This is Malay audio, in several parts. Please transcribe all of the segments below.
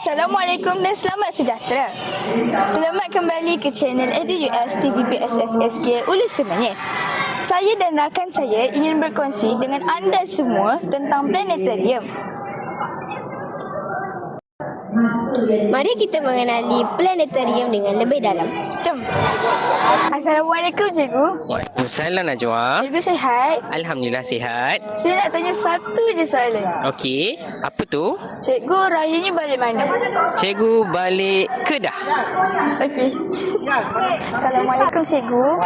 Assalamualaikum dan selamat sejahtera. Selamat kembali ke channel EduUS TVP-SSSK Ulu Semenyih. Saya dan rakan saya ingin berkongsi dengan anda semua tentang planetarium. Mari kita mengenali planetarium dengan lebih dalam. Jom. Assalamualaikum cikgu. Waalaikumsalam Najwa. Cikgu sihat? Alhamdulillah sihat. Saya nak tanya satu je soalan. Okey, apa tu? Cikgu rayanya balik mana? Cikgu balik Kedah. Okey. Assalamualaikum cikgu.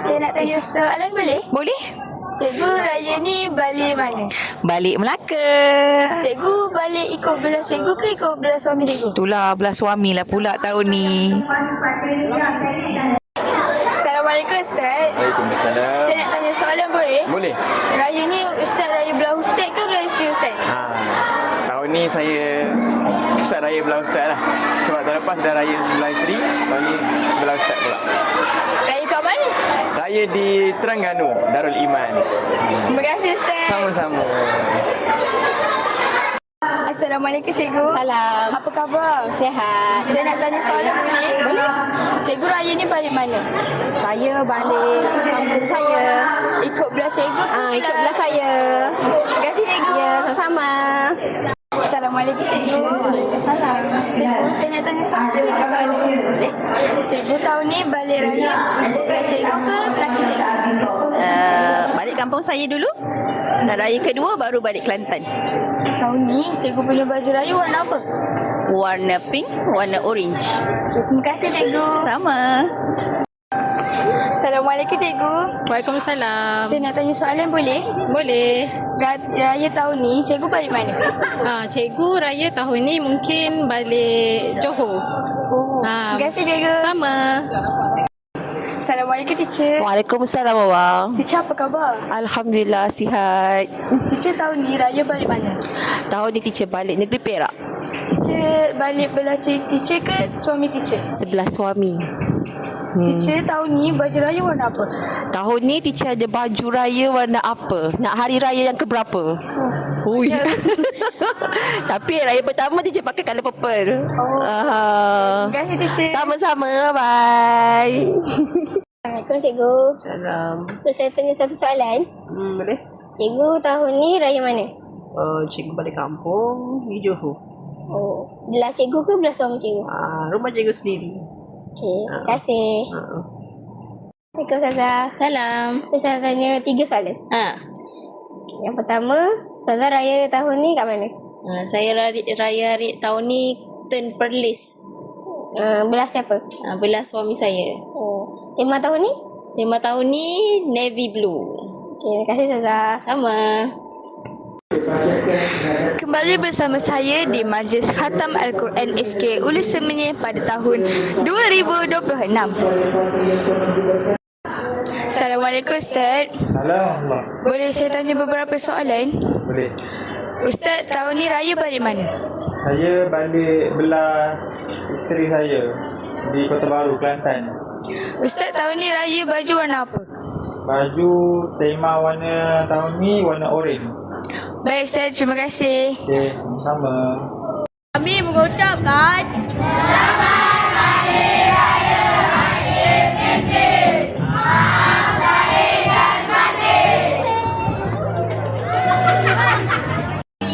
Saya nak tanya soalan boleh? Boleh? Cikgu raya ni balik mana? Balik Melaka. Cikgu balik ikut belah cikgu ke ikut belah suami cikgu? Itulah belah suami lah pula tahun ni. Assalamualaikum Ustaz. Waalaikumsalam. Saya nak tanya soalan boleh? Boleh. Raya ni Ustaz raya belah Ustaz ke belah isteri Ustaz? Tahun ni saya Ustaz raya belah Ustaz lah. Sebab tahun lepas dah raya sebelah isteri, tahun ni belah Ustaz pula. Raya kat mana? Raya di Terengganu, Darul Iman. Terima kasih Ustaz. Sama-sama. Assalamualaikum cikgu. Salam. Apa khabar? Sihat. Saya nak tanya soalan boleh? Boleh. Cikgu raya ni balik mana? Saya balik kampung saya. Ikut belah cikgu ke Ikut belah saya. Terima kasih cikgu. Ya, sama-sama. Assalamualaikum cikgu. Waalaikumsalam. Cikgu, saya nak tanya satu je soalan. Boleh? Cikgu tahun ni balik raya ikut belah cikgu ke laki cikgu? Balik kampung saya dulu. Dan raya kedua baru balik Kelantan. Tahun ni cikgu punya baju raya warna apa? Warna pink, warna orange. Terima kasih cikgu. Sama. Assalamualaikum cikgu. Waalaikumsalam. Saya nak tanya soalan boleh? Boleh. Raya tahun ni cikgu balik mana? Cikgu raya tahun ni mungkin balik Johor. Terima kasih cikgu. Sama. Assalamualaikum teacher. Waalaikumsalam awang. Teacher apa khabar? Alhamdulillah sihat. Teacher tahun ni raya balik mana? Tahun ni teacher balik negeri Perak. Teacher balik belah teacher ke suami teacher? Sebelah suami. Teacher tahun ni baju raya warna apa? Tahun ni teacher ada baju raya warna apa? Nak hari raya yang keberapa? Ui. Tapi raya pertama teacher pakai colour purple. Terima kasih teacher. Sama-sama. Bye. Assalamualaikum cikgu. Salam. Saya tanya satu soalan. Boleh? Cikgu tahun ni raya mana? Cikgu balik kampung di Johor. Belah cikgu ke belah suami cikgu? Rumah cikgu sendiri. Okey, terima kasih. Assalamualaikum Ustazah. Salam. Saya tanya 3 soalan. Yang pertama, Ustazah raya tahun ni kat mana? Saya raya tahun ni turn Perlis. Belah siapa? Belah suami saya. Tema tahun ni? Tema tahun ni navy blue. Okey, terima kasih Ustazah. Sama. Kembali bersama saya di Majlis Khatam Al-Quran SK Ulu Semenyih pada tahun 2026. Assalamualaikum Ustaz. Alhamdulillah. Boleh saya tanya beberapa soalan? Boleh. Ustaz, tahun ni raya balik mana? Saya balik belah isteri saya di Kota Baru, Kelantan. Ustaz, tahun ni raya baju warna apa? Baju tema warna tahun ni warna orange. Baik Ustaz, terima kasih. Okey, sama. Kami mengucapkan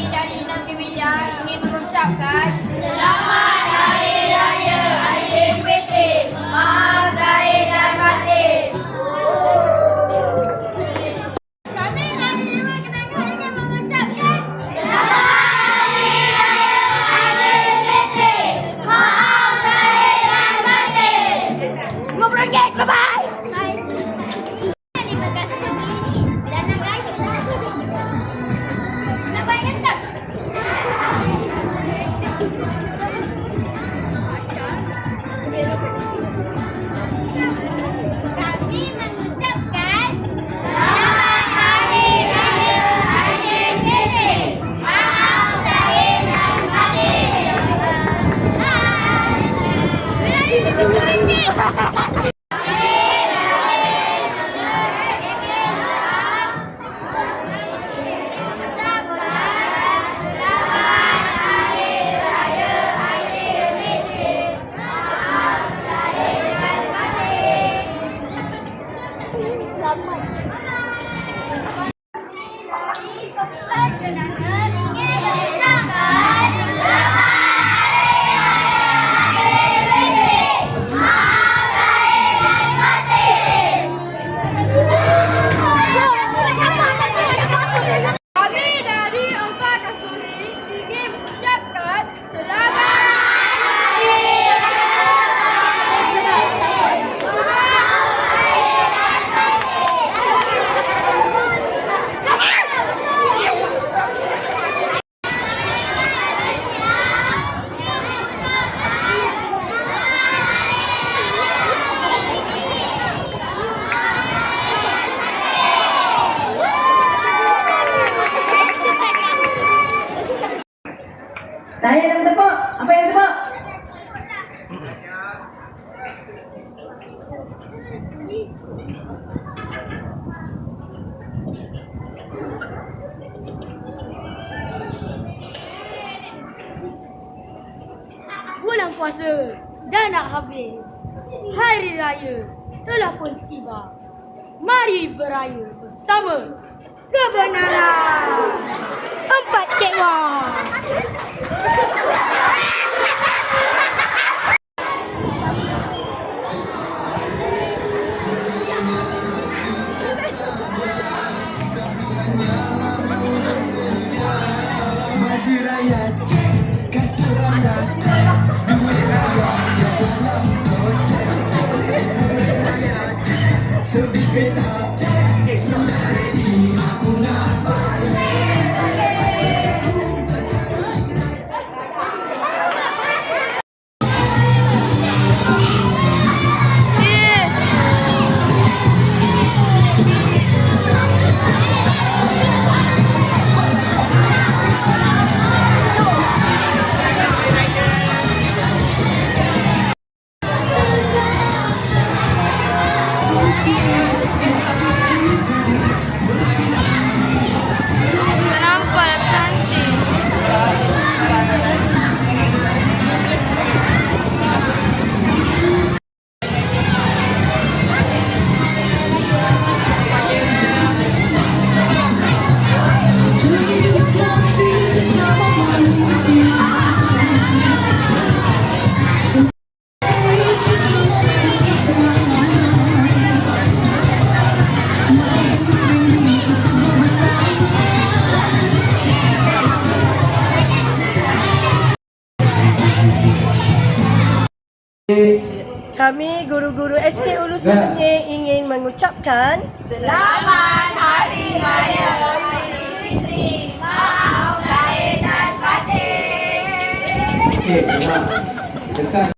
dari Nabi William ingin mengucapkan Selamat Hari Raya Aidilfitri. Maaf lahir dan batin. Kami dari Dewan Kenangan ingin mengucapkan Selamat Hari Raya Aidilfitri. Maaf lahir dan batin. Mubarak, bye-bye. Terima kasih begini dan nak lagi. Nampak kan tak? Saya nak bertepuk. Apa yang bertepuk? Bulan puasa dah nak habis. Hari raya telah pun tiba. Mari beraya bersama kebenaran. 4 dewa. Kami guru-guru SK Ulu Serenye ingin mengucapkan Selamat Hari Raya Aidilfitri. Maaf lahir dan batin. Okey, dekat